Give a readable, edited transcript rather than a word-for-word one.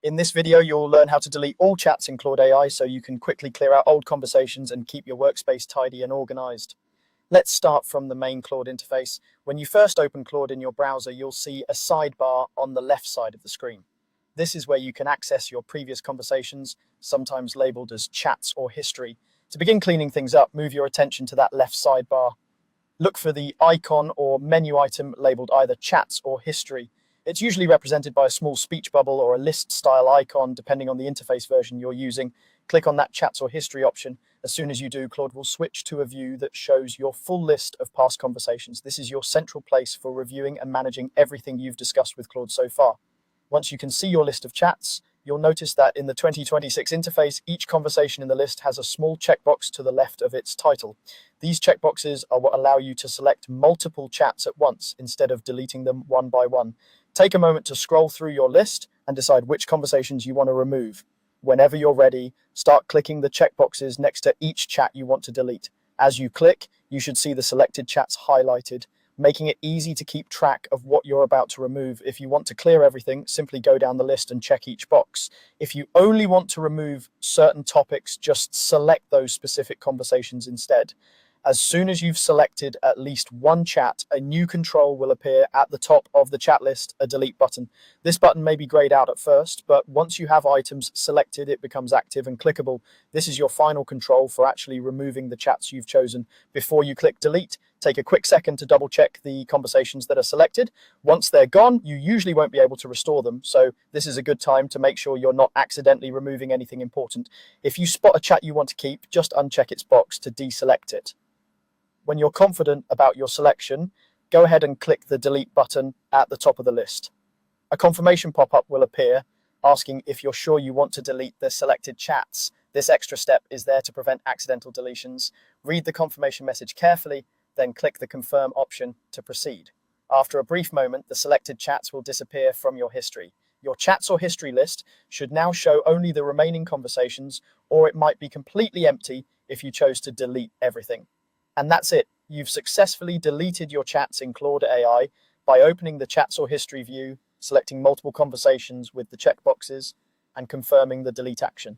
In this video, you'll learn how to delete all chats in Claude AI so you can quickly clear out old conversations and keep your workspace tidy and organized. Let's start from the main Claude interface. When you first open Claude in your browser, you'll see a sidebar on the left side of the screen. This is where you can access your previous conversations, sometimes labeled as chats or history. To begin cleaning things up, move your attention to that left sidebar. Look for the icon or menu item labeled either chats or history. It's usually represented by a small speech bubble or a list-style icon, depending on the interface version you're using. Click on that chats or history option. As soon as you do, Claude will switch to a view that shows your full list of past conversations. This is your central place for reviewing and managing everything you've discussed with Claude so far. Once you can see your list of chats, you'll notice that in the 2026 interface, each conversation in the list has a small checkbox to the left of its title. These checkboxes are what allow you to select multiple chats at once instead of deleting them one by one. Take a moment to scroll through your list and decide which conversations you want to remove. Whenever you're ready, start clicking the checkboxes next to each chat you want to delete. As you click, you should see the selected chats highlighted, making it easy to keep track of what you're about to remove. If you want to clear everything, simply go down the list and check each box. If you only want to remove certain topics, just select those specific conversations instead. As soon as you've selected at least one chat, a new control will appear at the top of the chat list, a delete button. This button may be grayed out at first, but once you have items selected, it becomes active and clickable. This is your final control for actually removing the chats you've chosen. Before you click delete, take a quick second to double check the conversations that are selected. Once they're gone, you usually won't be able to restore them, so this is a good time to make sure you're not accidentally removing anything important. If you spot a chat you want to keep, just uncheck its box to deselect it. When you're confident about your selection, go ahead and click the delete button at the top of the list. A confirmation pop-up will appear asking if you're sure you want to delete the selected chats. This extra step is there to prevent accidental deletions. Read the confirmation message carefully, then click the confirm option to proceed. After a brief moment, the selected chats will disappear from your history. Your chats or history list should now show only the remaining conversations, or it might be completely empty if you chose to delete everything. And that's it. You've successfully deleted your chats in Claude AI by opening the chats or history view, selecting multiple conversations with the checkboxes, and confirming the delete action.